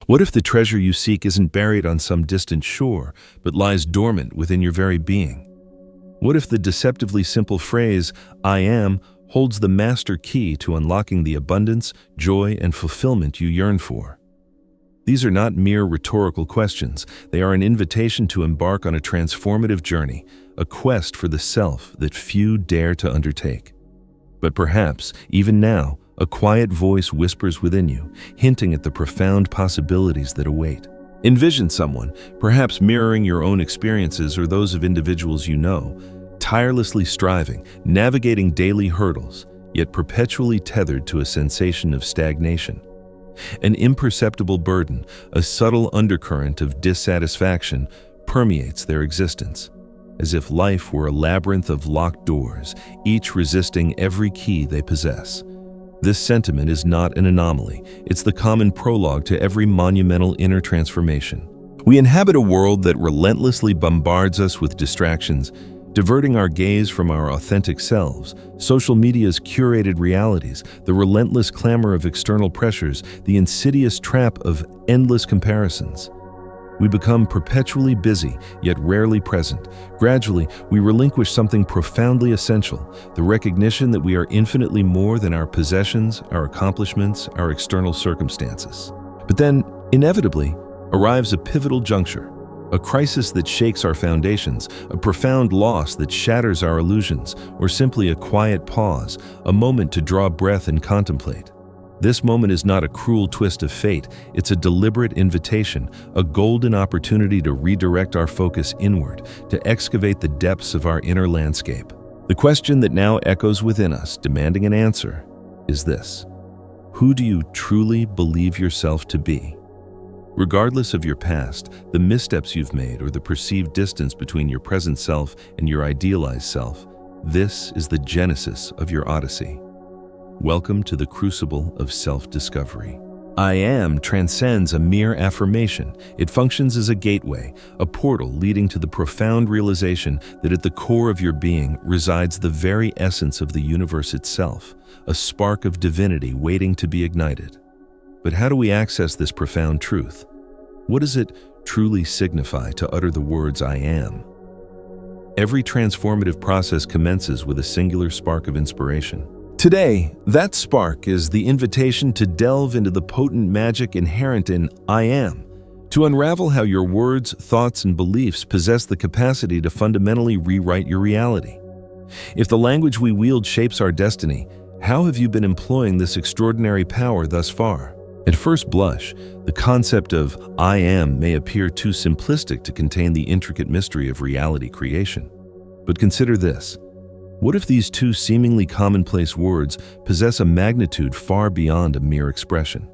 What if the treasure you seek isn't buried on some distant shore, but lies dormant within your very being? What if the deceptively simple phrase, "I am," holds the master key to unlocking the abundance, joy, and fulfillment you yearn for? These are not mere rhetorical questions. They are an invitation to embark on a transformative journey, a quest for the self that few dare to undertake. But perhaps, even now, a quiet voice whispers within you, hinting at the profound possibilities that await. Envision someone, perhaps mirroring your own experiences or those of individuals you know, tirelessly striving, navigating daily hurdles, yet perpetually tethered to a sensation of stagnation. An imperceptible burden, a subtle undercurrent of dissatisfaction, permeates their existence, as if life were a labyrinth of locked doors, each resisting every key they possess. This sentiment is not an anomaly. It's the common prologue to every monumental inner transformation. We inhabit a world that relentlessly bombards us with distractions, diverting our gaze from our authentic selves. Social media's curated realities, the relentless clamor of external pressures, the insidious trap of endless comparisons. We become perpetually busy, yet rarely present. Gradually, we relinquish something profoundly essential, the recognition that we are infinitely more than our possessions, our accomplishments, our external circumstances. But then, inevitably, arrives a pivotal juncture, a crisis that shakes our foundations, a profound loss that shatters our illusions, or simply a quiet pause, a moment to draw breath and contemplate. This moment is not a cruel twist of fate, it's a deliberate invitation, a golden opportunity to redirect our focus inward, to excavate the depths of our inner landscape. The question that now echoes within us, demanding an answer, is this: who do you truly believe yourself to be? Regardless of your past, the missteps you've made, or the perceived distance between your present self and your idealized self, this is the genesis of your odyssey. Welcome to the crucible of self-discovery. I am transcends a mere affirmation. It functions as a gateway, a portal leading to the profound realization that at the core of your being resides the very essence of the universe itself, a spark of divinity waiting to be ignited. But how do we access this profound truth? What does it truly signify to utter the words "I am"? Every transformative process commences with a singular spark of inspiration. Today, that spark is the invitation to delve into the potent magic inherent in "I am," to unravel how your words, thoughts, and beliefs possess the capacity to fundamentally rewrite your reality. If the language we wield shapes our destiny, how have you been employing this extraordinary power thus far? At first blush, the concept of "I am" may appear too simplistic to contain the intricate mystery of reality creation. But consider this. What if these two seemingly commonplace words possess a magnitude far beyond a mere expression?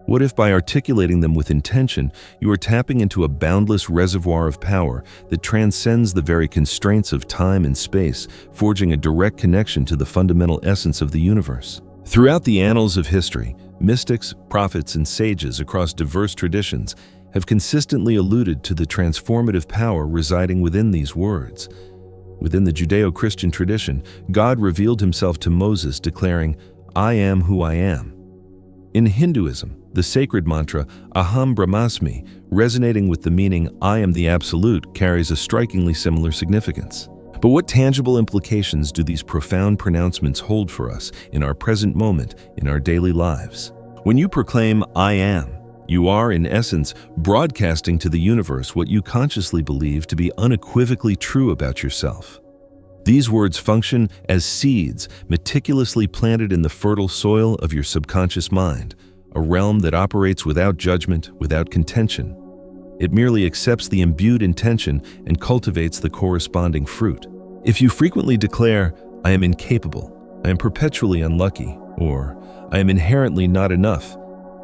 What if by articulating them with intention, you are tapping into a boundless reservoir of power that transcends the very constraints of time and space, forging a direct connection to the fundamental essence of the universe? Throughout the annals of history, mystics, prophets, and sages across diverse traditions have consistently alluded to the transformative power residing within these words. Within the Judeo-Christian tradition, God revealed himself to Moses, declaring, "I am who I am." In Hinduism, the sacred mantra, "Aham Brahmasmi," resonating with the meaning "I am the Absolute," carries a strikingly similar significance. But what tangible implications do these profound pronouncements hold for us in our present moment, in our daily lives? When you proclaim "I am," you are, in essence, broadcasting to the universe what you consciously believe to be unequivocally true about yourself. These words function as seeds meticulously planted in the fertile soil of your subconscious mind, a realm that operates without judgment, without contention. It merely accepts the imbued intention and cultivates the corresponding fruit. If you frequently declare, "I am incapable," "I am perpetually unlucky," or "I am inherently not enough,"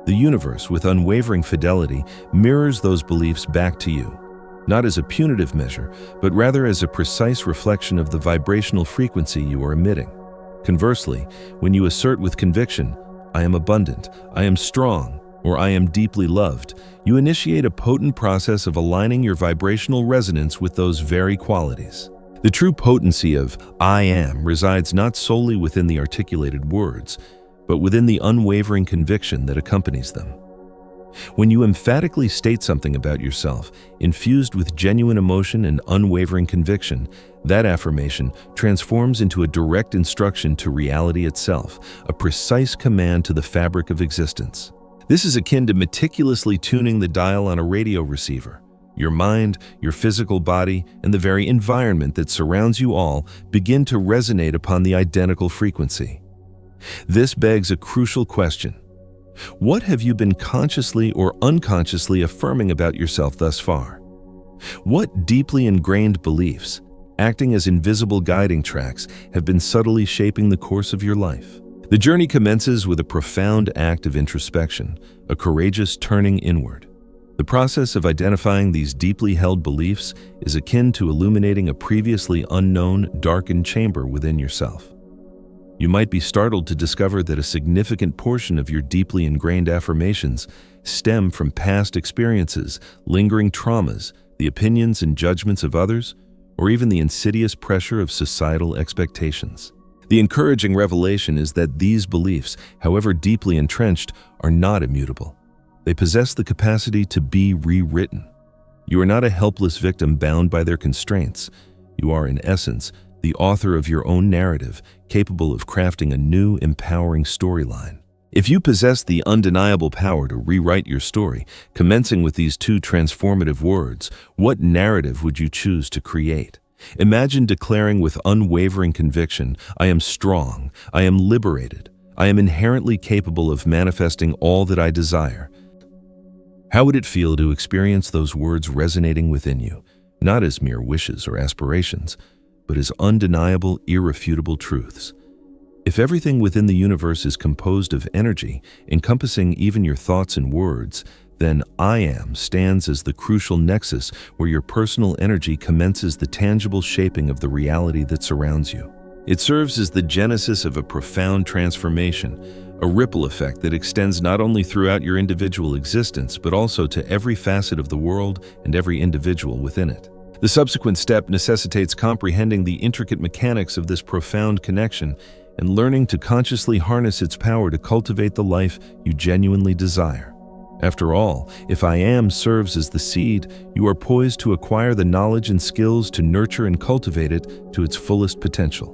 the universe, with unwavering fidelity, mirrors those beliefs back to you, not as a punitive measure, but rather as a precise reflection of the vibrational frequency you are emitting. Conversely, when you assert with conviction, "I am abundant," "I am strong," or "I am deeply loved," you initiate a potent process of aligning your vibrational resonance with those very qualities. The true potency of "I am" resides not solely within the articulated words, but within the unwavering conviction that accompanies them. When you emphatically state something about yourself, infused with genuine emotion and unwavering conviction, that affirmation transforms into a direct instruction to reality itself, a precise command to the fabric of existence. This is akin to meticulously tuning the dial on a radio receiver. Your mind, your physical body, and the very environment that surrounds you all begin to resonate upon the identical frequency. This begs a crucial question. What have you been consciously or unconsciously affirming about yourself thus far? What deeply ingrained beliefs, acting as invisible guiding tracks, have been subtly shaping the course of your life? The journey commences with a profound act of introspection, a courageous turning inward. The process of identifying these deeply held beliefs is akin to illuminating a previously unknown, darkened chamber within yourself. You might be startled to discover that a significant portion of your deeply ingrained affirmations stem from past experiences, lingering traumas, the opinions and judgments of others, or even the insidious pressure of societal expectations. The encouraging revelation is that these beliefs, however deeply entrenched, are not immutable. They possess the capacity to be rewritten. You are not a helpless victim bound by their constraints. You are, in essence, the author of your own narrative, capable of crafting a new, empowering storyline. If you possess the undeniable power to rewrite your story, commencing with these two transformative words, what narrative would you choose to create? Imagine declaring with unwavering conviction, "I am strong, I am liberated, I am inherently capable of manifesting all that I desire." How would it feel to experience those words resonating within you, not as mere wishes or aspirations, but as undeniable, irrefutable truths? If everything within the universe is composed of energy, encompassing even your thoughts and words, then I Am stands as the crucial nexus where your personal energy commences the tangible shaping of the reality that surrounds you. It serves as the genesis of a profound transformation, a ripple effect that extends not only throughout your individual existence, but also to every facet of the world and every individual within it. The subsequent step necessitates comprehending the intricate mechanics of this profound connection and learning to consciously harness its power to cultivate the life you genuinely desire. After all, if I Am serves as the seed, you are poised to acquire the knowledge and skills to nurture and cultivate it to its fullest potential.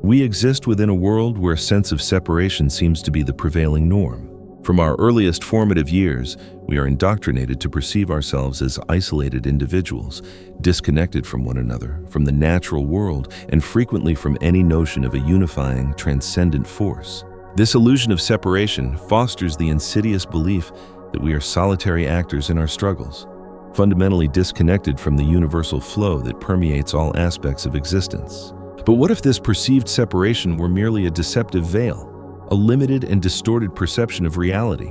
We exist within a world where a sense of separation seems to be the prevailing norm. From our earliest formative years, we are indoctrinated to perceive ourselves as isolated individuals, disconnected from one another, from the natural world, and frequently from any notion of a unifying, transcendent force. This illusion of separation fosters the insidious belief that we are solitary actors in our struggles, fundamentally disconnected from the universal flow that permeates all aspects of existence. But what if this perceived separation were merely a deceptive veil, a limited and distorted perception of reality?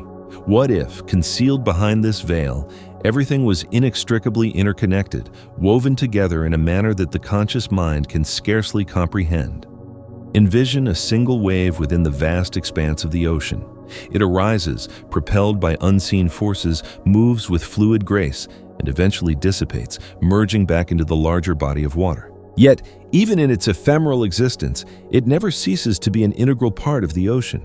What if, concealed behind this veil, everything was inextricably interconnected, woven together in a manner that the conscious mind can scarcely comprehend? Envision a single wave within the vast expanse of the ocean. It arises, propelled by unseen forces, moves with fluid grace, and eventually dissipates, merging back into the larger body of water. Yet, even in its ephemeral existence, it never ceases to be an integral part of the ocean.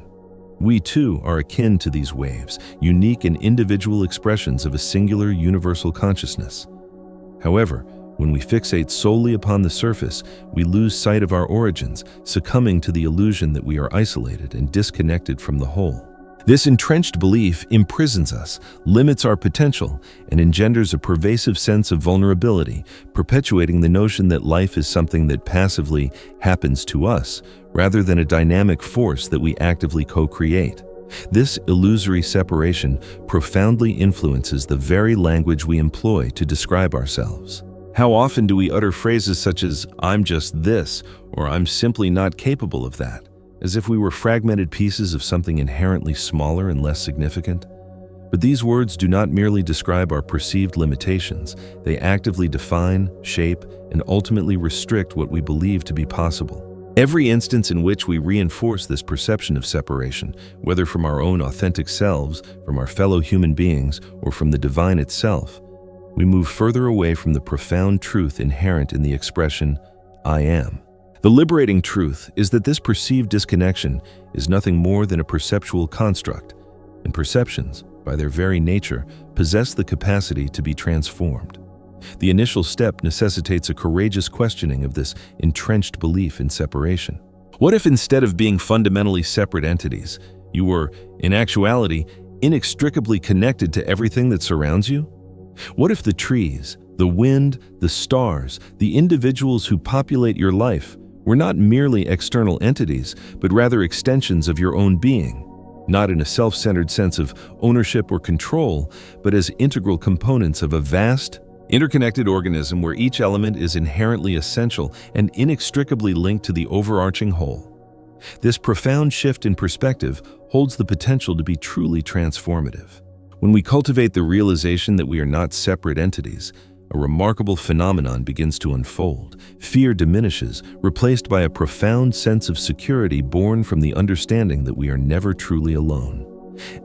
We too are akin to these waves, unique and individual expressions of a singular universal consciousness. However, when we fixate solely upon the surface, we lose sight of our origins, succumbing to the illusion that we are isolated and disconnected from the whole. This entrenched belief imprisons us, limits our potential, and engenders a pervasive sense of vulnerability, perpetuating the notion that life is something that passively happens to us, rather than a dynamic force that we actively co-create. This illusory separation profoundly influences the very language we employ to describe ourselves. How often do we utter phrases such as, "I'm just this," or "I'm simply not capable of that," as if we were fragmented pieces of something inherently smaller and less significant? But these words do not merely describe our perceived limitations, they actively define, shape, and ultimately restrict what we believe to be possible. Every instance in which we reinforce this perception of separation, whether from our own authentic selves, from our fellow human beings, or from the divine itself, we move further away from the profound truth inherent in the expression, "I am." The liberating truth is that this perceived disconnection is nothing more than a perceptual construct, and perceptions, by their very nature, possess the capacity to be transformed. The initial step necessitates a courageous questioning of this entrenched belief in separation. What if instead of being fundamentally separate entities, you were, in actuality, inextricably connected to everything that surrounds you? What if the trees, the wind, the stars, the individuals who populate your life were not merely external entities, but rather extensions of your own being, not in a self-centered sense of ownership or control, but as integral components of a vast, interconnected organism where each element is inherently essential and inextricably linked to the overarching whole? This profound shift in perspective holds the potential to be truly transformative. When we cultivate the realization that we are not separate entities, a remarkable phenomenon begins to unfold. Fear diminishes, replaced by a profound sense of security born from the understanding that we are never truly alone.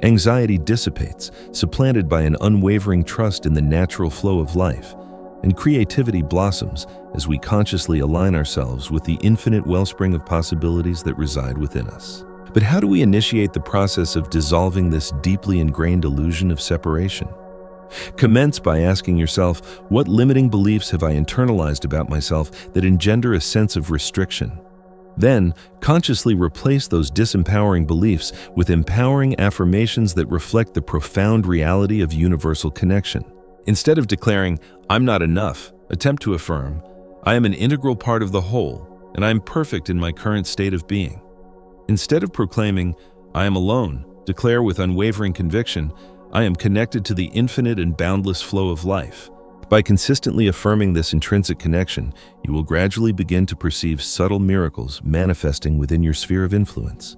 Anxiety dissipates, supplanted by an unwavering trust in the natural flow of life, and creativity blossoms as we consciously align ourselves with the infinite wellspring of possibilities that reside within us. But how do we initiate the process of dissolving this deeply ingrained illusion of separation? Commence by asking yourself, what limiting beliefs have I internalized about myself that engender a sense of restriction? Then, consciously replace those disempowering beliefs with empowering affirmations that reflect the profound reality of universal connection. Instead of declaring, "I'm not enough," attempt to affirm, "I am an integral part of the whole, and I am perfect in my current state of being." Instead of proclaiming, "I am alone," declare with unwavering conviction, "I am connected to the infinite and boundless flow of life." By consistently affirming this intrinsic connection, you will gradually begin to perceive subtle miracles manifesting within your sphere of influence.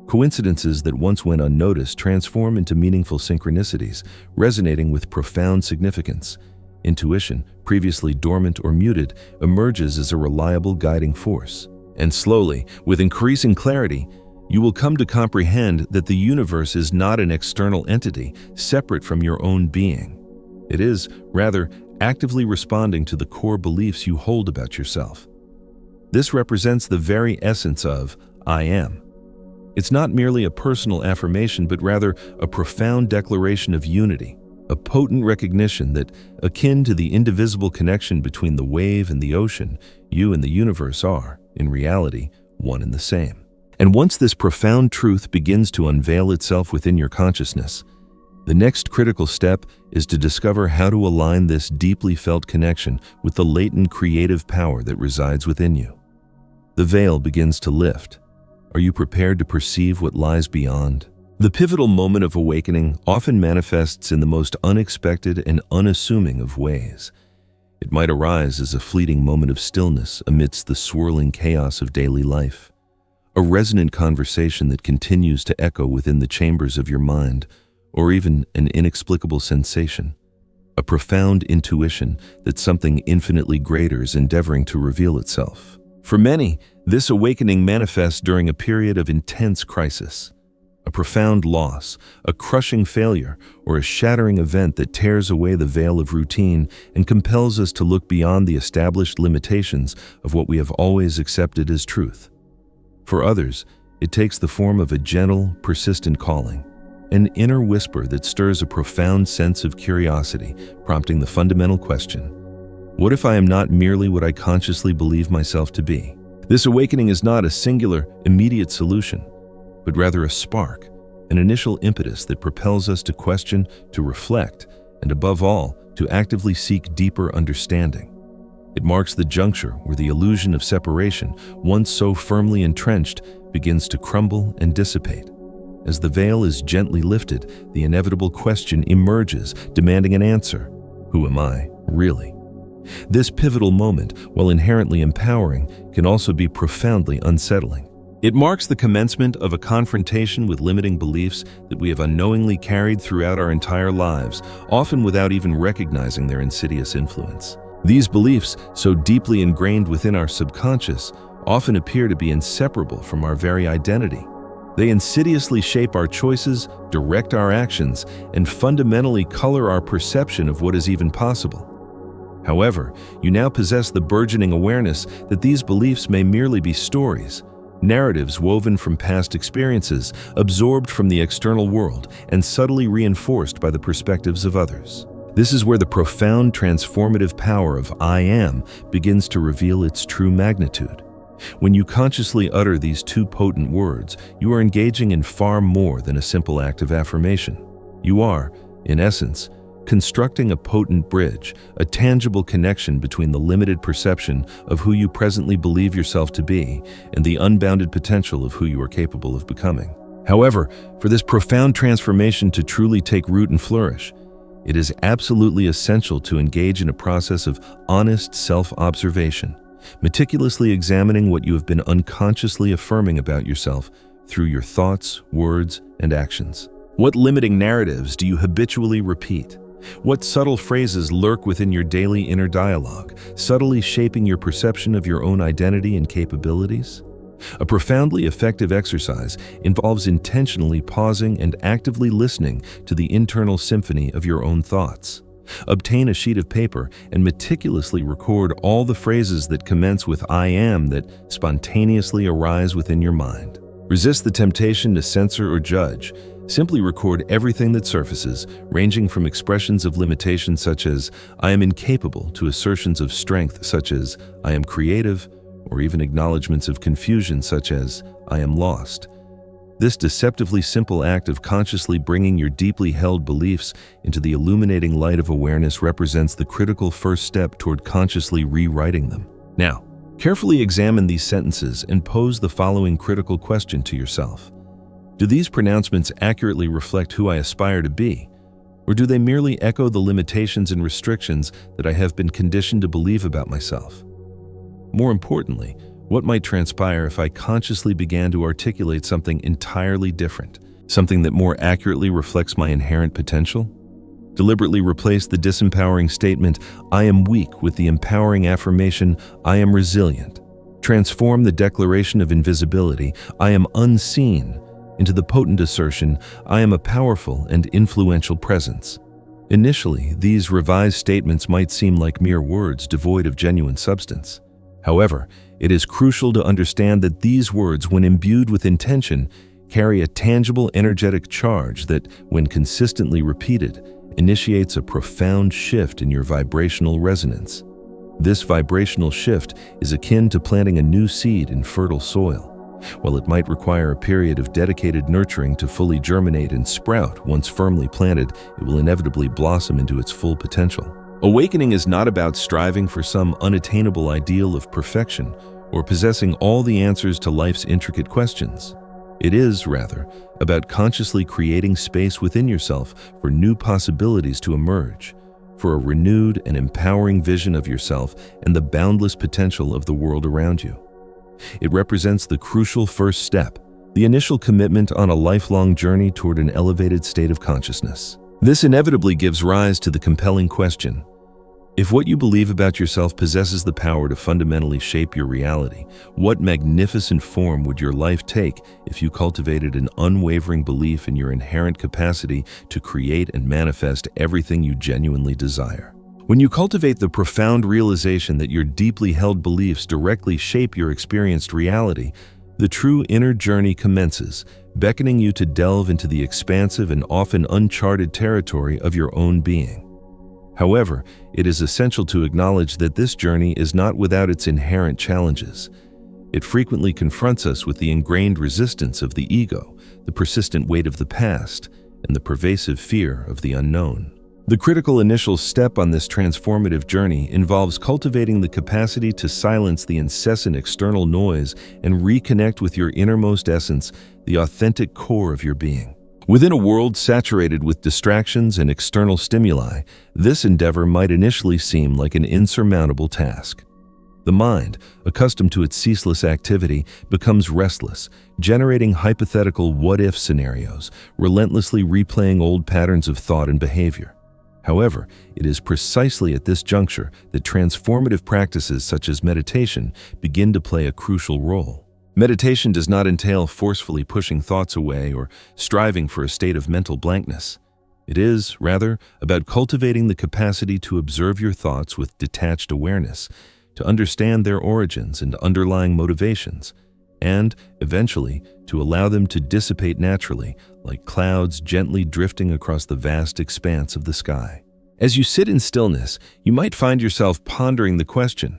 Coincidences that once went unnoticed transform into meaningful synchronicities, resonating with profound significance. Intuition, previously dormant or muted, emerges as a reliable guiding force. And slowly, with increasing clarity, you will come to comprehend that the universe is not an external entity separate from your own being. It is, rather, actively responding to the core beliefs you hold about yourself. This represents the very essence of I am. It's not merely a personal affirmation, but rather a profound declaration of unity, a potent recognition that, akin to the indivisible connection between the wave and the ocean, you and the universe are, in reality, one and the same. And once this profound truth begins to unveil itself within your consciousness, the next critical step is to discover how to align this deeply felt connection with the latent creative power that resides within you. The veil begins to lift. Are you prepared to perceive what lies beyond? The pivotal moment of awakening often manifests in the most unexpected and unassuming of ways. It might arise as a fleeting moment of stillness amidst the swirling chaos of daily life, a resonant conversation that continues to echo within the chambers of your mind, or even an inexplicable sensation, a profound intuition that something infinitely greater is endeavoring to reveal itself. For many, this awakening manifests during a period of intense crisis, a profound loss, a crushing failure, or a shattering event that tears away the veil of routine and compels us to look beyond the established limitations of what we have always accepted as truth. For others, it takes the form of a gentle, persistent calling, an inner whisper that stirs a profound sense of curiosity, prompting the fundamental question, what if I am not merely what I consciously believe myself to be? This awakening is not a singular, immediate solution, but rather a spark, an initial impetus that propels us to question, to reflect, and above all, to actively seek deeper understanding. It marks the juncture where the illusion of separation, once so firmly entrenched, begins to crumble and dissipate. As the veil is gently lifted, the inevitable question emerges, demanding an answer. Who am I, really? This pivotal moment, while inherently empowering, can also be profoundly unsettling. It marks the commencement of a confrontation with limiting beliefs that we have unknowingly carried throughout our entire lives, often without even recognizing their insidious influence. These beliefs, so deeply ingrained within our subconscious, often appear to be inseparable from our very identity. They insidiously shape our choices, direct our actions, and fundamentally color our perception of what is even possible. However, you now possess the burgeoning awareness that these beliefs may merely be stories, narratives woven from past experiences, absorbed from the external world, and subtly reinforced by the perspectives of others. This is where the profound transformative power of I am begins to reveal its true magnitude. When you consciously utter these two potent words, you are engaging in far more than a simple act of affirmation. You are, in essence, constructing a potent bridge, a tangible connection between the limited perception of who you presently believe yourself to be and the unbounded potential of who you are capable of becoming. However, for this profound transformation to truly take root and flourish, it is absolutely essential to engage in a process of honest self-observation, meticulously examining what you have been unconsciously affirming about yourself through your thoughts, words, and actions. What limiting narratives do you habitually repeat? What subtle phrases lurk within your daily inner dialogue, subtly shaping your perception of your own identity and capabilities? A profoundly effective exercise involves intentionally pausing and actively listening to the internal symphony of your own thoughts. Obtain a sheet of paper and meticulously record all the phrases that commence with I am that spontaneously arise within your mind. Resist the temptation to censor or judge. Simply record everything that surfaces, ranging from expressions of limitation such as I am incapable to assertions of strength such as I am creative, or even acknowledgments of confusion such as I am lost. This deceptively simple act of consciously bringing your deeply held beliefs into the illuminating light of awareness represents the critical first step toward consciously rewriting them. Now, carefully examine these sentences and pose the following critical question to yourself. Do these pronouncements accurately reflect who I aspire to be, or do they merely echo the limitations and restrictions that I have been conditioned to believe about myself? More importantly, what might transpire if I consciously began to articulate something entirely different, something that more accurately reflects my inherent potential? Deliberately replace the disempowering statement, I am weak, with the empowering affirmation, I am resilient. Transform the declaration of invisibility, I am unseen, into the potent assertion, I am a powerful and influential presence. Initially, these revised statements might seem like mere words devoid of genuine substance. However, it is crucial to understand that these words, when imbued with intention, carry a tangible energetic charge that, when consistently repeated, initiates a profound shift in your vibrational resonance. This vibrational shift is akin to planting a new seed in fertile soil. While it might require a period of dedicated nurturing to fully germinate and sprout, once firmly planted, it will inevitably blossom into its full potential. Awakening is not about striving for some unattainable ideal of perfection or possessing all the answers to life's intricate questions. It is, rather, about consciously creating space within yourself for new possibilities to emerge, for a renewed and empowering vision of yourself and the boundless potential of the world around you. It represents the crucial first step, the initial commitment on a lifelong journey toward an elevated state of consciousness. This inevitably gives rise to the compelling question: if what you believe about yourself possesses the power to fundamentally shape your reality, what magnificent form would your life take if you cultivated an unwavering belief in your inherent capacity to create and manifest everything you genuinely desire? When you cultivate the profound realization that your deeply held beliefs directly shape your experienced reality, the true inner journey commences, beckoning you to delve into the expansive and often uncharted territory of your own being. However, it is essential to acknowledge that this journey is not without its inherent challenges. It frequently confronts us with the ingrained resistance of the ego, the persistent weight of the past, and the pervasive fear of the unknown. The critical initial step on this transformative journey involves cultivating the capacity to silence the incessant external noise and reconnect with your innermost essence, the authentic core of your being. Within a world saturated with distractions and external stimuli, this endeavor might initially seem like an insurmountable task. The mind, accustomed to its ceaseless activity, becomes restless, generating hypothetical what-if scenarios, relentlessly replaying old patterns of thought and behavior. However, it is precisely at this juncture that transformative practices such as meditation begin to play a crucial role. Meditation does not entail forcefully pushing thoughts away or striving for a state of mental blankness. It is, rather, about cultivating the capacity to observe your thoughts with detached awareness, to understand their origins and underlying motivations, and, eventually, to allow them to dissipate naturally, like clouds gently drifting across the vast expanse of the sky. As you sit in stillness, you might find yourself pondering the question,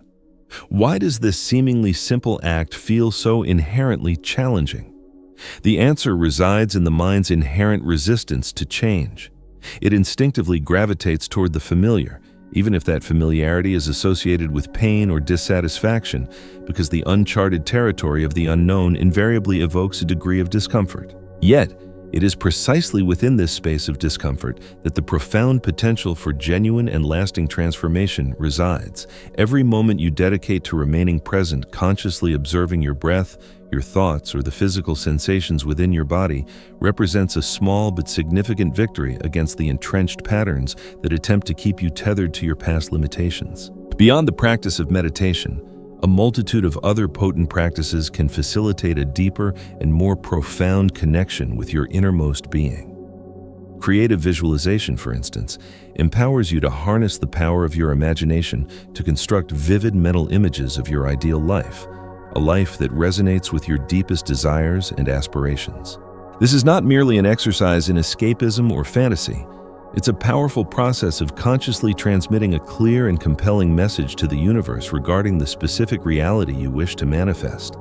why does this seemingly simple act feel so inherently challenging? The answer resides in the mind's inherent resistance to change. It instinctively gravitates toward the familiar, even if that familiarity is associated with pain or dissatisfaction, because the uncharted territory of the unknown invariably evokes a degree of discomfort. Yet, it is precisely within this space of discomfort that the profound potential for genuine and lasting transformation resides. Every moment you dedicate to remaining present, consciously observing your breath, your thoughts, or the physical sensations within your body represents a small but significant victory against the entrenched patterns that attempt to keep you tethered to your past limitations. Beyond the practice of meditation, a multitude of other potent practices can facilitate a deeper and more profound connection with your innermost being. Creative visualization, for instance, empowers you to harness the power of your imagination to construct vivid mental images of your ideal life, a life that resonates with your deepest desires and aspirations. This is not merely an exercise in escapism or fantasy. It's a powerful process of consciously transmitting a clear and compelling message to the universe regarding the specific reality you wish to manifest.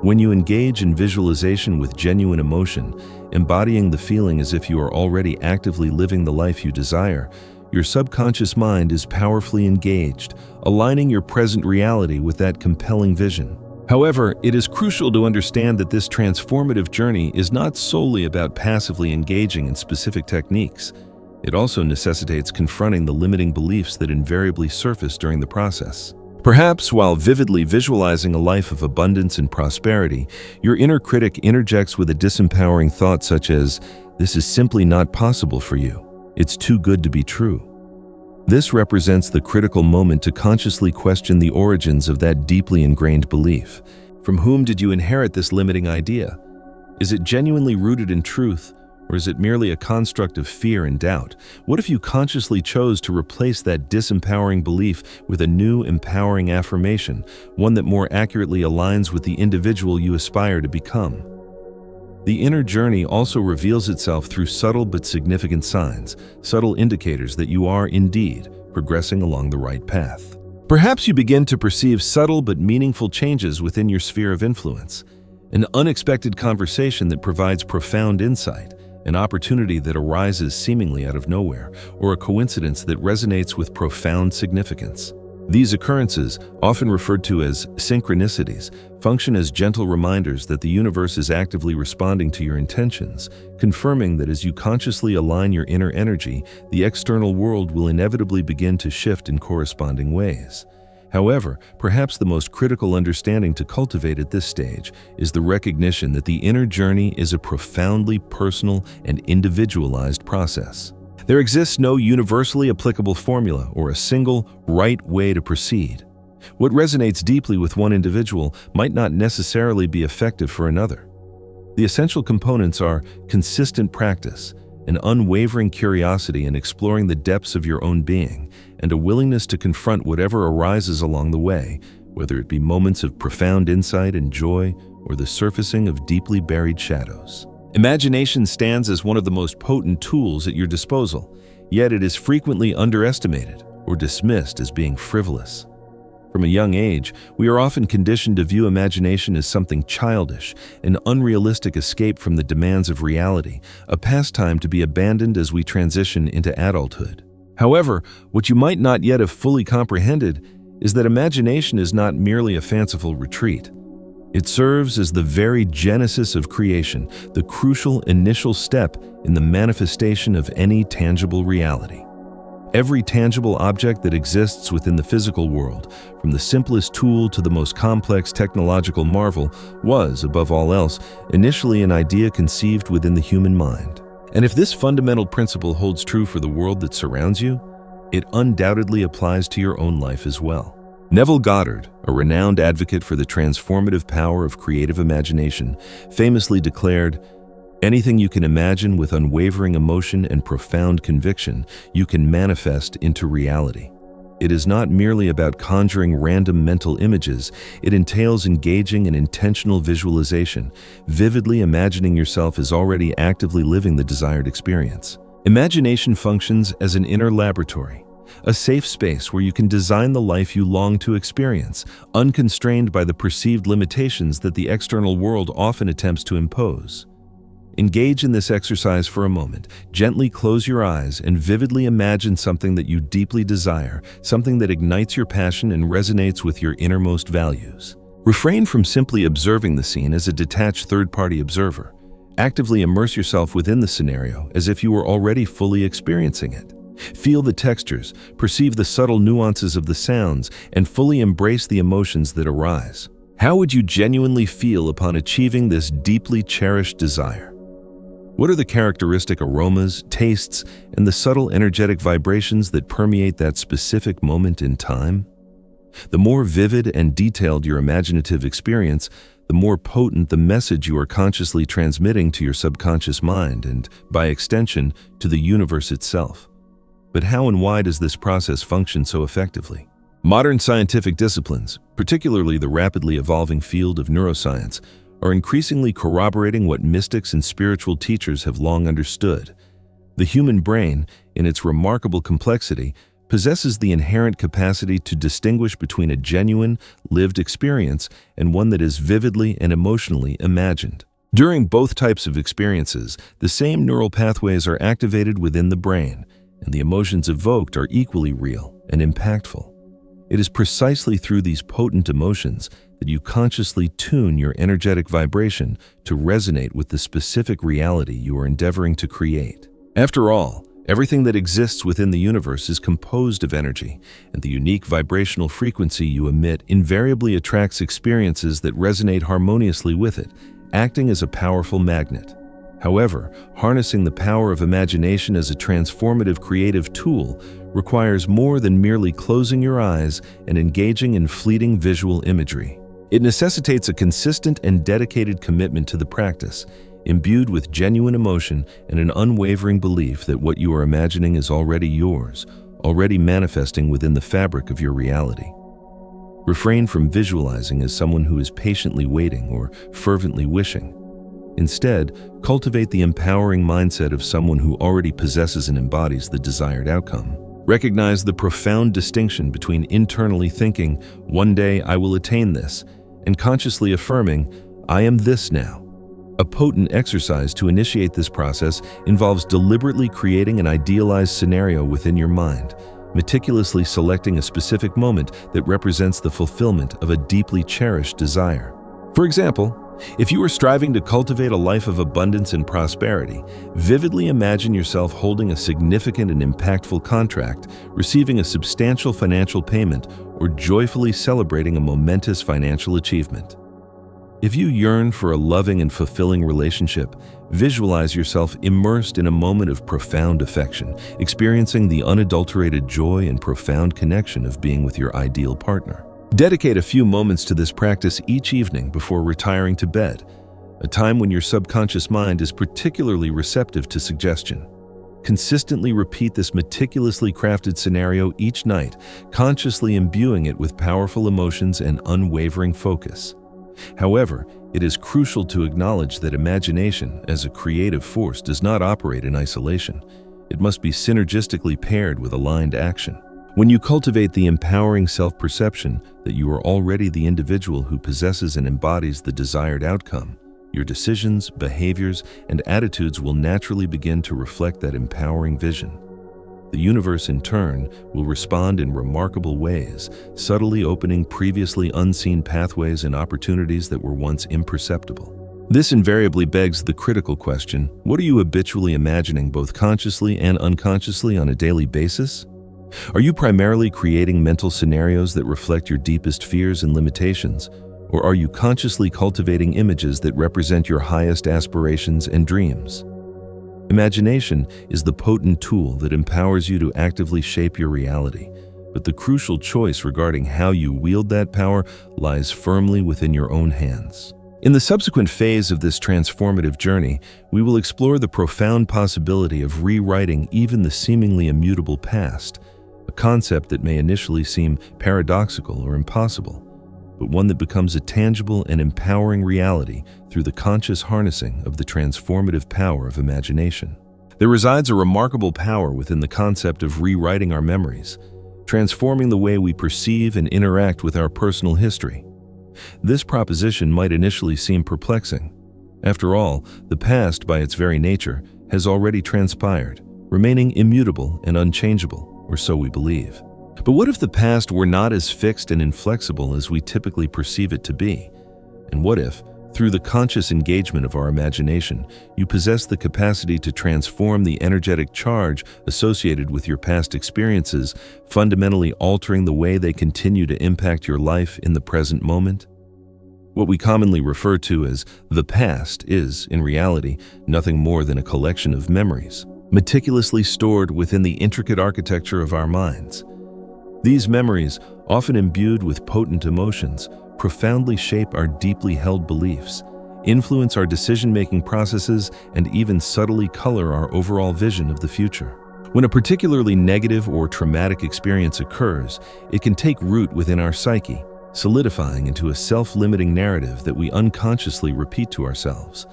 When you engage in visualization with genuine emotion, embodying the feeling as if you are already actively living the life you desire, your subconscious mind is powerfully engaged, aligning your present reality with that compelling vision. However, it is crucial to understand that this transformative journey is not solely about passively engaging in specific techniques. It also necessitates confronting the limiting beliefs that invariably surface during the process. Perhaps while vividly visualizing a life of abundance and prosperity, your inner critic interjects with a disempowering thought such as, "This is simply not possible for you. It's too good to be true." This represents the critical moment to consciously question the origins of that deeply ingrained belief. From whom did you inherit this limiting idea? Is it genuinely rooted in truth, or is it merely a construct of fear and doubt? What if you consciously chose to replace that disempowering belief with a new, empowering affirmation, one that more accurately aligns with the individual you aspire to become? The inner journey also reveals itself through subtle but significant signs, subtle indicators that you are indeed progressing along the right path. Perhaps you begin to perceive subtle but meaningful changes within your sphere of influence, an unexpected conversation that provides profound insight, an opportunity that arises seemingly out of nowhere, or a coincidence that resonates with profound significance. These occurrences, often referred to as synchronicities, function as gentle reminders that the universe is actively responding to your intentions, confirming that as you consciously align your inner energy, the external world will inevitably begin to shift in corresponding ways. However, perhaps the most critical understanding to cultivate at this stage is the recognition that the inner journey is a profoundly personal and individualized process. There exists no universally applicable formula or a single right way to proceed. What resonates deeply with one individual might not necessarily be effective for another. The essential components are consistent practice, an unwavering curiosity in exploring the depths of your own being, and a willingness to confront whatever arises along the way, whether it be moments of profound insight and joy or the surfacing of deeply buried shadows. Imagination stands as one of the most potent tools at your disposal, yet it is frequently underestimated or dismissed as being frivolous. From a young age, we are often conditioned to view imagination as something childish, an unrealistic escape from the demands of reality, a pastime to be abandoned as we transition into adulthood. However, what you might not yet have fully comprehended is that imagination is not merely a fanciful retreat. It serves as the very genesis of creation, the crucial initial step in the manifestation of any tangible reality. Every tangible object that exists within the physical world, from the simplest tool to the most complex technological marvel, was, above all else, initially an idea conceived within the human mind. And if this fundamental principle holds true for the world that surrounds you, it undoubtedly applies to your own life as well. Neville Goddard, a renowned advocate for the transformative power of creative imagination, famously declared, "Anything you can imagine with unwavering emotion and profound conviction, you can manifest into reality." It is not merely about conjuring random mental images. It entails engaging in intentional visualization, vividly imagining yourself as already actively living the desired experience. Imagination functions as an inner laboratory, a safe space where you can design the life you long to experience, unconstrained by the perceived limitations that the external world often attempts to impose. Engage in this exercise for a moment. Gently close your eyes and vividly imagine something that you deeply desire, something that ignites your passion and resonates with your innermost values. Refrain from simply observing the scene as a detached third-party observer. Actively immerse yourself within the scenario as if you were already fully experiencing it. Feel the textures, perceive the subtle nuances of the sounds, and fully embrace the emotions that arise. How would you genuinely feel upon achieving this deeply cherished desire? What are the characteristic aromas, tastes, and the subtle energetic vibrations that permeate that specific moment in time? The more vivid and detailed your imaginative experience, the more potent the message you are consciously transmitting to your subconscious mind and, by extension, to the universe itself. But how and why does this process function so effectively? Modern scientific disciplines, particularly the rapidly evolving field of neuroscience, are increasingly corroborating what mystics and spiritual teachers have long understood. The human brain, in its remarkable complexity, possesses the inherent capacity to distinguish between a genuine, lived experience and one that is vividly and emotionally imagined. During both types of experiences, the same neural pathways are activated within the brain, and the emotions evoked are equally real and impactful. It is precisely through these potent emotions that you consciously tune your energetic vibration to resonate with the specific reality you are endeavoring to create. After all, everything that exists within the universe is composed of energy, and the unique vibrational frequency you emit invariably attracts experiences that resonate harmoniously with it, acting as a powerful magnet. However, harnessing the power of imagination as a transformative creative tool requires more than merely closing your eyes and engaging in fleeting visual imagery. It necessitates a consistent and dedicated commitment to the practice, imbued with genuine emotion and an unwavering belief that what you are imagining is already yours, already manifesting within the fabric of your reality. Refrain from visualizing as someone who is patiently waiting or fervently wishing. Instead, cultivate the empowering mindset of someone who already possesses and embodies the desired outcome. Recognize the profound distinction between internally thinking, "One day I will attain this," and consciously affirming, "I am this now." A potent exercise to initiate this process involves deliberately creating an idealized scenario within your mind, meticulously selecting a specific moment that represents the fulfillment of a deeply cherished desire. For example, if you are striving to cultivate a life of abundance and prosperity, vividly imagine yourself holding a significant and impactful contract, receiving a substantial financial payment, or joyfully celebrating a momentous financial achievement. If you yearn for a loving and fulfilling relationship, visualize yourself immersed in a moment of profound affection, experiencing the unadulterated joy and profound connection of being with your ideal partner. Dedicate a few moments to this practice each evening before retiring to bed, a time when your subconscious mind is particularly receptive to suggestion. Consistently repeat this meticulously crafted scenario each night, consciously imbuing it with powerful emotions and unwavering focus. However, it is crucial to acknowledge that imagination, as a creative force, does not operate in isolation. It must be synergistically paired with aligned action. When you cultivate the empowering self-perception that you are already the individual who possesses and embodies the desired outcome, your decisions, behaviors, and attitudes will naturally begin to reflect that empowering vision. The universe, in turn, will respond in remarkable ways, subtly opening previously unseen pathways and opportunities that were once imperceptible. This invariably begs the critical question: what are you habitually imagining both consciously and unconsciously on a daily basis? Are you primarily creating mental scenarios that reflect your deepest fears and limitations, or are you consciously cultivating images that represent your highest aspirations and dreams? Imagination is the potent tool that empowers you to actively shape your reality, but the crucial choice regarding how you wield that power lies firmly within your own hands. In the subsequent phase of this transformative journey, we will explore the profound possibility of rewriting even the seemingly immutable past, a concept that may initially seem paradoxical or impossible, but one that becomes a tangible and empowering reality through the conscious harnessing of the transformative power of imagination. There resides a remarkable power within the concept of rewriting our memories, transforming the way we perceive and interact with our personal history. This proposition might initially seem perplexing. After all, the past, by its very nature, has already transpired, remaining immutable and unchangeable, or so we believe. But what if the past were not as fixed and inflexible as we typically perceive it to be? And what if, through the conscious engagement of our imagination, you possess the capacity to transform the energetic charge associated with your past experiences, fundamentally altering the way they continue to impact your life in the present moment? What we commonly refer to as the past is, in reality, nothing more than a collection of memories, meticulously stored within the intricate architecture of our minds. These memories, often imbued with potent emotions, profoundly shape our deeply held beliefs, influence our decision-making processes, and even subtly color our overall vision of the future. When a particularly negative or traumatic experience occurs, it can take root within our psyche, solidifying into a self-limiting narrative that we unconsciously repeat to ourselves.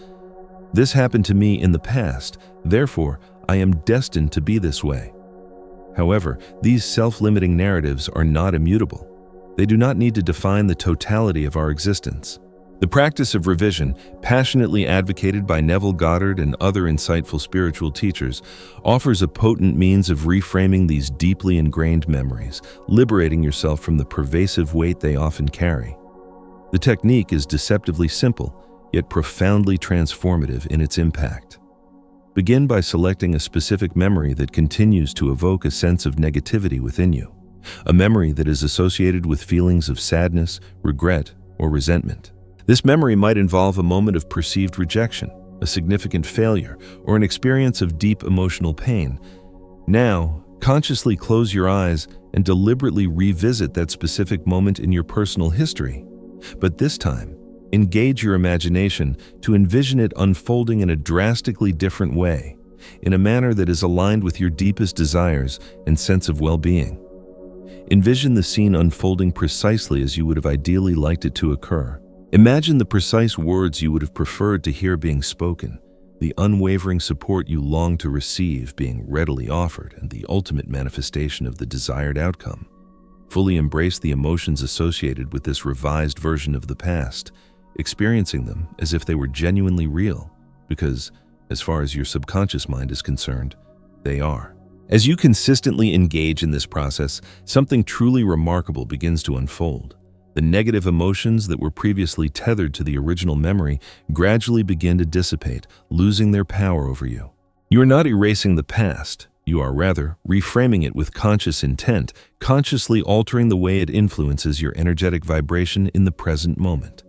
This happened to me in the past, therefore I am destined to be this way. However, these self-limiting narratives are not immutable. They do not need to define the totality of our existence. The practice of revision, passionately advocated by Neville Goddard and other insightful spiritual teachers, offers a potent means of reframing these deeply ingrained memories, liberating yourself from the pervasive weight they often carry. The technique is deceptively simple, yet profoundly transformative in its impact. Begin by selecting a specific memory that continues to evoke a sense of negativity within you, a memory that is associated with feelings of sadness, regret, or resentment. This memory might involve a moment of perceived rejection, a significant failure, or an experience of deep emotional pain. Now, consciously close your eyes and deliberately revisit that specific moment in your personal history. But this time, engage your imagination to envision it unfolding in a drastically different way, in a manner that is aligned with your deepest desires and sense of well-being. Envision the scene unfolding precisely as you would have ideally liked it to occur. Imagine the precise words you would have preferred to hear being spoken, the unwavering support you long to receive being readily offered, and the ultimate manifestation of the desired outcome. Fully embrace the emotions associated with this revised version of the past, experiencing them as if they were genuinely real, because, as far as your subconscious mind is concerned, they are. As you consistently engage in this process, something truly remarkable begins to unfold. The negative emotions that were previously tethered to the original memory gradually begin to dissipate, losing their power over you. You are not erasing the past. You are rather reframing it with conscious intent, consciously altering the way it influences your energetic vibration in the present moment.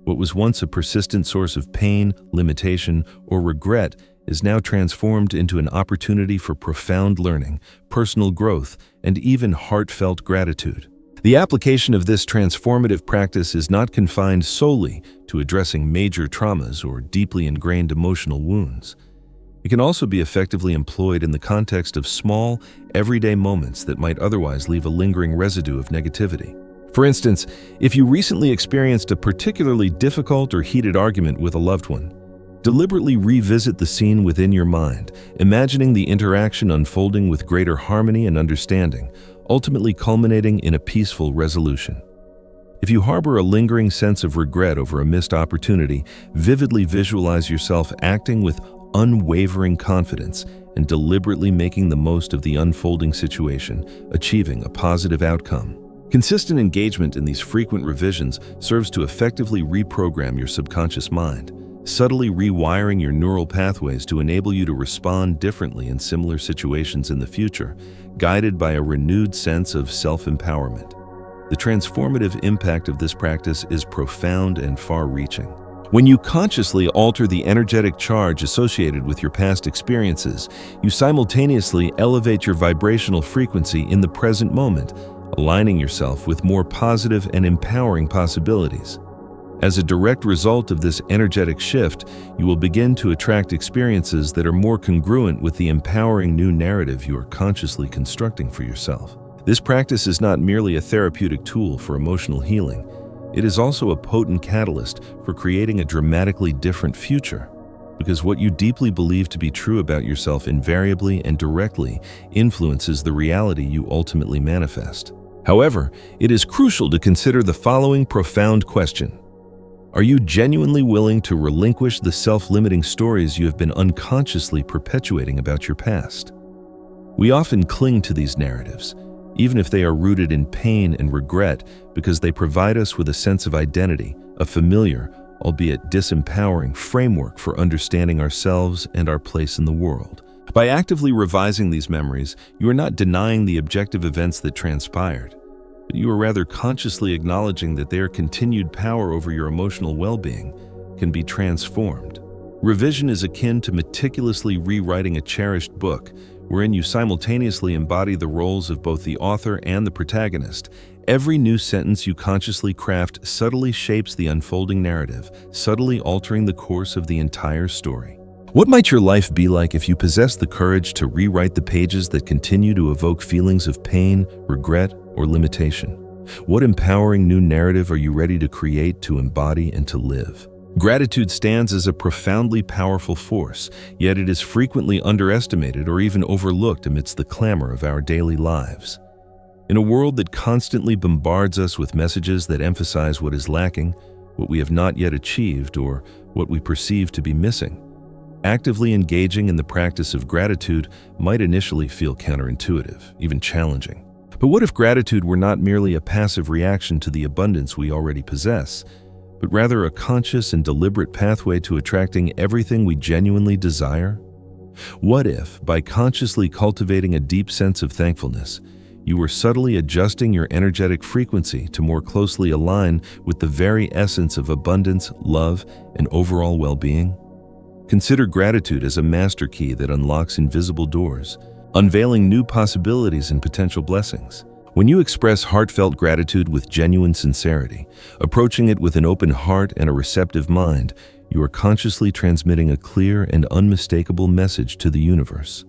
What was once a persistent source of pain, limitation, or regret is now transformed into an opportunity for profound learning, personal growth, and even heartfelt gratitude. The application of this transformative practice is not confined solely to addressing major traumas or deeply ingrained emotional wounds. It can also be effectively employed in the context of small, everyday moments that might otherwise leave a lingering residue of negativity. For instance, if you recently experienced a particularly difficult or heated argument with a loved one, deliberately revisit the scene within your mind, imagining the interaction unfolding with greater harmony and understanding, ultimately culminating in a peaceful resolution. If you harbor a lingering sense of regret over a missed opportunity, vividly visualize yourself acting with unwavering confidence and deliberately making the most of the unfolding situation, achieving a positive outcome. Consistent engagement in these frequent revisions serves to effectively reprogram your subconscious mind, subtly rewiring your neural pathways to enable you to respond differently in similar situations in the future, guided by a renewed sense of self-empowerment. The transformative impact of this practice is profound and far-reaching. When you consciously alter the energetic charge associated with your past experiences, you simultaneously elevate your vibrational frequency in the present moment, aligning yourself with more positive and empowering possibilities. As a direct result of this energetic shift, you will begin to attract experiences that are more congruent with the empowering new narrative you are consciously constructing for yourself. This practice is not merely a therapeutic tool for emotional healing. It is also a potent catalyst for creating a dramatically different future. Because what you deeply believe to be true about yourself invariably and directly influences the reality you ultimately manifest. However, it is crucial to consider the following profound question. Are you genuinely willing to relinquish the self-limiting stories you have been unconsciously perpetuating about your past? We often cling to these narratives, even if they are rooted in pain and regret, because they provide us with a sense of identity, a familiar, albeit disempowering framework for understanding ourselves and our place in the world. By actively revising these memories, you are not denying the objective events that transpired, but you are rather consciously acknowledging that their continued power over your emotional well-being can be transformed. Revision is akin to meticulously rewriting a cherished book, wherein you simultaneously embody the roles of both the author and the protagonist. Every new sentence you consciously craft subtly shapes the unfolding narrative, subtly altering the course of the entire story. What might your life be like if you possess the courage to rewrite the pages that continue to evoke feelings of pain, regret, or limitation? What empowering new narrative are you ready to create, to embody, and to live? Gratitude stands as a profoundly powerful force, yet it is frequently underestimated or even overlooked amidst the clamor of our daily lives. In a world that constantly bombards us with messages that emphasize what is lacking, what we have not yet achieved, or what we perceive to be missing, actively engaging in the practice of gratitude might initially feel counterintuitive, even challenging. But what if gratitude were not merely a passive reaction to the abundance we already possess, but rather a conscious and deliberate pathway to attracting everything we genuinely desire? What if, by consciously cultivating a deep sense of thankfulness, you were subtly adjusting your energetic frequency to more closely align with the very essence of abundance, love, and overall well-being? Consider gratitude as a master key that unlocks invisible doors, unveiling new possibilities and potential blessings. When you express heartfelt gratitude with genuine sincerity, approaching it with an open heart and a receptive mind, you are consciously transmitting a clear and unmistakable message to the universe.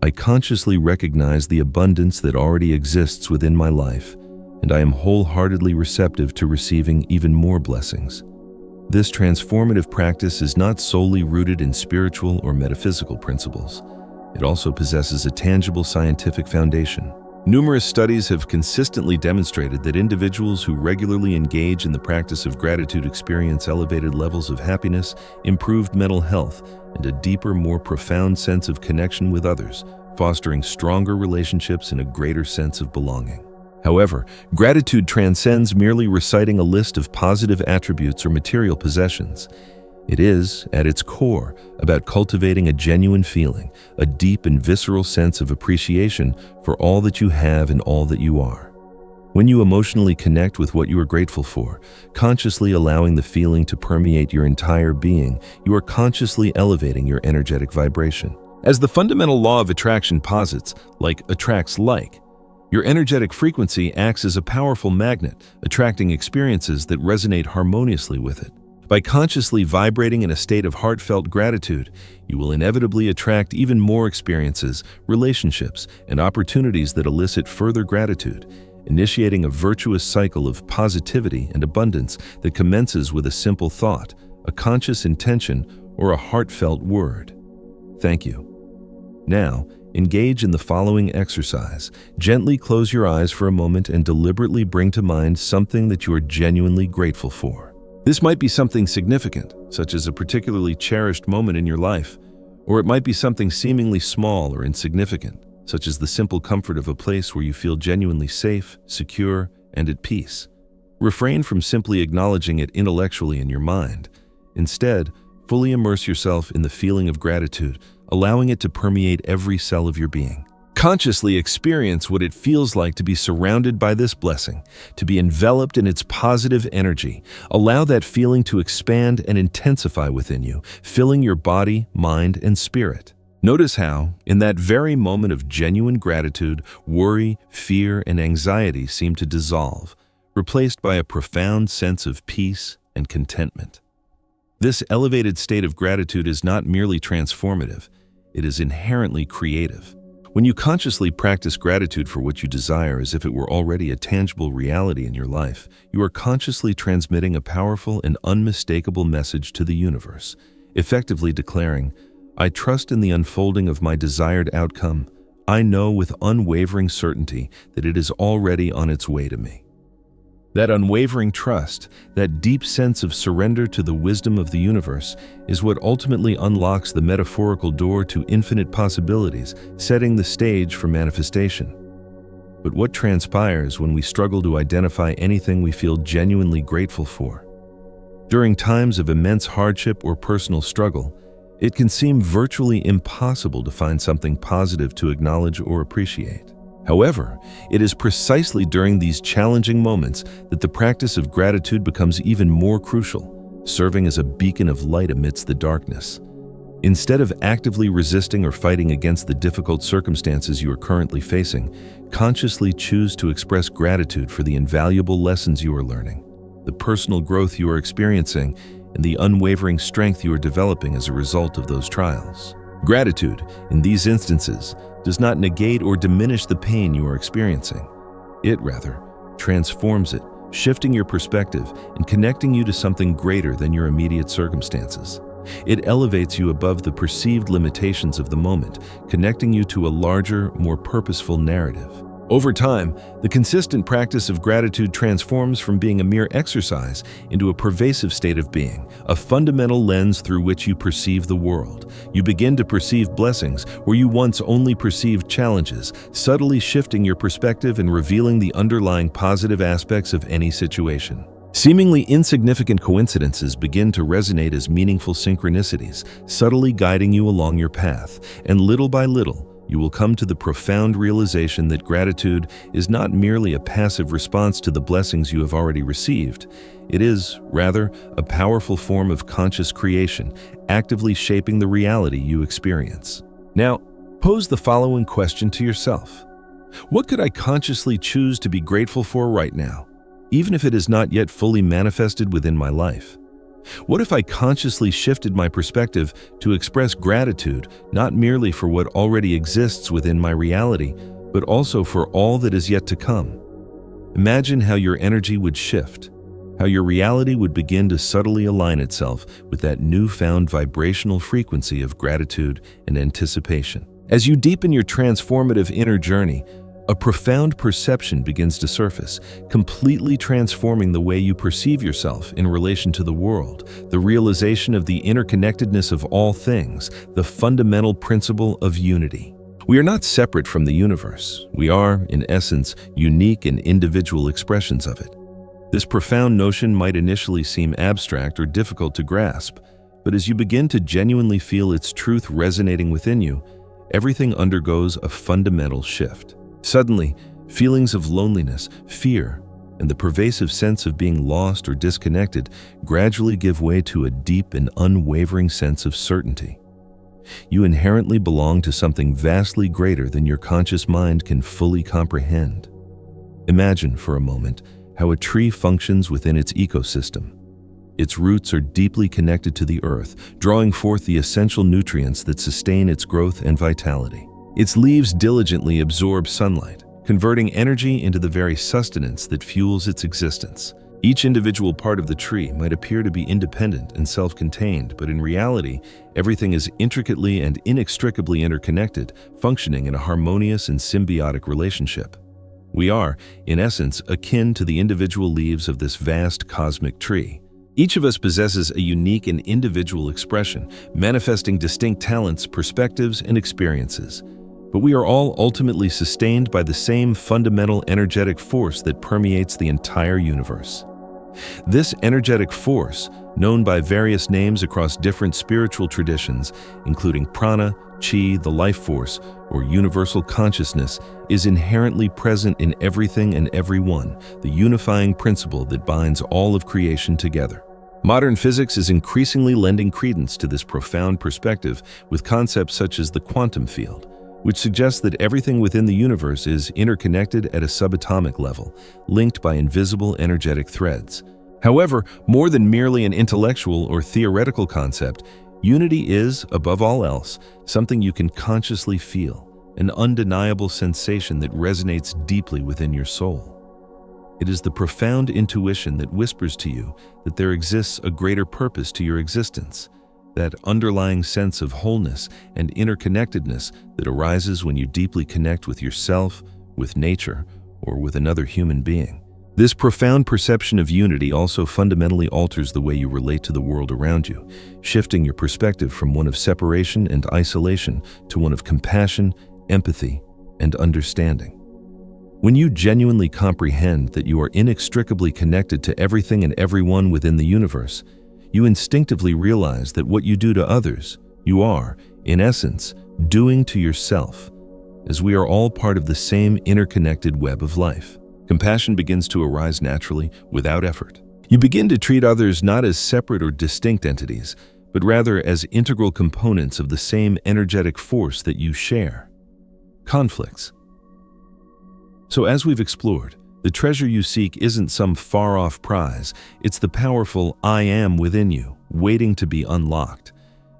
I consciously recognize the abundance that already exists within my life, and I am wholeheartedly receptive to receiving even more blessings. This transformative practice is not solely rooted in spiritual or metaphysical principles. It also possesses a tangible scientific foundation. Numerous studies have consistently demonstrated that individuals who regularly engage in the practice of gratitude experience elevated levels of happiness, improved mental health, and a deeper, more profound sense of connection with others, fostering stronger relationships and a greater sense of belonging. However, gratitude transcends merely reciting a list of positive attributes or material possessions. It is, at its core, about cultivating a genuine feeling, a deep and visceral sense of appreciation for all that you have and all that you are. When you emotionally connect with what you are grateful for, consciously allowing the feeling to permeate your entire being, you are consciously elevating your energetic vibration. As the fundamental law of attraction posits, like attracts like, your energetic frequency acts as a powerful magnet, attracting experiences that resonate harmoniously with it. By consciously vibrating in a state of heartfelt gratitude, you will inevitably attract even more experiences, relationships, and opportunities that elicit further gratitude, initiating a virtuous cycle of positivity and abundance that commences with a simple thought, a conscious intention, or a heartfelt word. Thank you. Now, engage in the following exercise. Gently close your eyes for a moment and deliberately bring to mind something that you are genuinely grateful for. This might be something significant, such as a particularly cherished moment in your life, or it might be something seemingly small or insignificant, such as the simple comfort of a place where you feel genuinely safe, secure, and at peace. Refrain from simply acknowledging it intellectually in your mind. Instead, fully immerse yourself in the feeling of gratitude, allowing it to permeate every cell of your being. Consciously experience what it feels like to be surrounded by this blessing, to be enveloped in its positive energy. Allow that feeling to expand and intensify within you, filling your body, mind, and spirit. Notice how, in that very moment of genuine gratitude, worry, fear, and anxiety seem to dissolve, replaced by a profound sense of peace and contentment. This elevated state of gratitude is not merely transformative, it is inherently creative. When you consciously practice gratitude for what you desire as if it were already a tangible reality in your life, you are consciously transmitting a powerful and unmistakable message to the universe, effectively declaring, "I trust in the unfolding of my desired outcome. I know with unwavering certainty that it is already on its way to me." That unwavering trust, that deep sense of surrender to the wisdom of the universe, is what ultimately unlocks the metaphorical door to infinite possibilities, setting the stage for manifestation. But what transpires when we struggle to identify anything we feel genuinely grateful for? During times of immense hardship or personal struggle, it can seem virtually impossible to find something positive to acknowledge or appreciate. However, it is precisely during these challenging moments that the practice of gratitude becomes even more crucial, serving as a beacon of light amidst the darkness. Instead of actively resisting or fighting against the difficult circumstances you are currently facing, consciously choose to express gratitude for the invaluable lessons you are learning, the personal growth you are experiencing, and the unwavering strength you are developing as a result of those trials. Gratitude, in these instances, does not negate or diminish the pain you are experiencing. It rather transforms it, shifting your perspective and connecting you to something greater than your immediate circumstances. It elevates you above the perceived limitations of the moment, connecting you to a larger, more purposeful narrative. Over time, the consistent practice of gratitude transforms from being a mere exercise into a pervasive state of being, a fundamental lens through which you perceive the world. You begin to perceive blessings where you once only perceived challenges, subtly shifting your perspective and revealing the underlying positive aspects of any situation. Seemingly insignificant coincidences begin to resonate as meaningful synchronicities, subtly guiding you along your path, and little by little, you will come to the profound realization that gratitude is not merely a passive response to the blessings you have already received. It is, rather, a powerful form of conscious creation, actively shaping the reality you experience. Now, pose the following question to yourself. What could I consciously choose to be grateful for right now, even if it is not yet fully manifested within my life? What if I consciously shifted my perspective to express gratitude not merely for what already exists within my reality, but also for all that is yet to come? Imagine how your energy would shift, how your reality would begin to subtly align itself with that newfound vibrational frequency of gratitude and anticipation. As you deepen your transformative inner journey, a profound perception begins to surface, completely transforming the way you perceive yourself in relation to the world. The realization of the interconnectedness of all things, the fundamental principle of unity. We are not separate from the universe. We are, in essence, unique and individual expressions of it. This profound notion might initially seem abstract or difficult to grasp, but as you begin to genuinely feel its truth resonating within you, everything undergoes a fundamental shift. Suddenly, feelings of loneliness, fear, and the pervasive sense of being lost or disconnected gradually give way to a deep and unwavering sense of certainty. You inherently belong to something vastly greater than your conscious mind can fully comprehend. Imagine for a moment how a tree functions within its ecosystem. Its roots are deeply connected to the earth, drawing forth the essential nutrients that sustain its growth and vitality. Its leaves diligently absorb sunlight, converting energy into the very sustenance that fuels its existence. Each individual part of the tree might appear to be independent and self-contained, but in reality, everything is intricately and inextricably interconnected, functioning in a harmonious and symbiotic relationship. We are, in essence, akin to the individual leaves of this vast cosmic tree. Each of us possesses a unique and individual expression, manifesting distinct talents, perspectives, and experiences. But we are all ultimately sustained by the same fundamental energetic force that permeates the entire universe. This energetic force, known by various names across different spiritual traditions, including prana, chi, the life force, or universal consciousness, is inherently present in everything and everyone, the unifying principle that binds all of creation together. Modern physics is increasingly lending credence to this profound perspective with concepts such as the quantum field, which suggests that everything within the universe is interconnected at a subatomic level, linked by invisible energetic threads. However, more than merely an intellectual or theoretical concept, unity is, above all else, something you can consciously feel, an undeniable sensation that resonates deeply within your soul. It is the profound intuition that whispers to you that there exists a greater purpose to your existence, that underlying sense of wholeness and interconnectedness that arises when you deeply connect with yourself, with nature, or with another human being. This profound perception of unity also fundamentally alters the way you relate to the world around you, shifting your perspective from one of separation and isolation to one of compassion, empathy, and understanding. When you genuinely comprehend that you are inextricably connected to everything and everyone within the universe, you instinctively realize that what you do to others, you are, in essence, doing to yourself, as we are all part of the same interconnected web of life. Compassion begins to arise naturally, without effort. You begin to treat others not as separate or distinct entities, but rather as integral components of the same energetic force that you share. Conflicts. So as we've explored, the treasure you seek isn't some far-off prize, it's the powerful I am within you, waiting to be unlocked.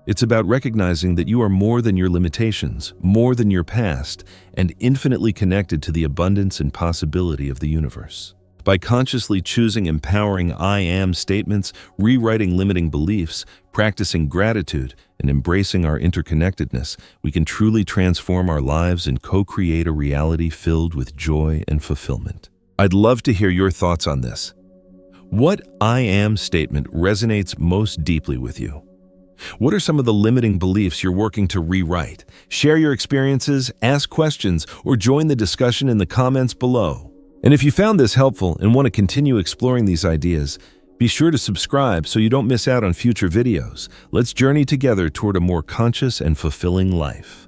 It's about recognizing that you are more than your limitations, more than your past, and infinitely connected to the abundance and possibility of the universe. By consciously choosing empowering I am statements, rewriting limiting beliefs, practicing gratitude, and embracing our interconnectedness, we can truly transform our lives and co-create a reality filled with joy and fulfillment. I'd love to hear your thoughts on this. What I am statement resonates most deeply with you? What are some of the limiting beliefs you're working to rewrite? Share your experiences, ask questions, or join the discussion in the comments below. And if you found this helpful and want to continue exploring these ideas, be sure to subscribe so you don't miss out on future videos. Let's journey together toward a more conscious and fulfilling life.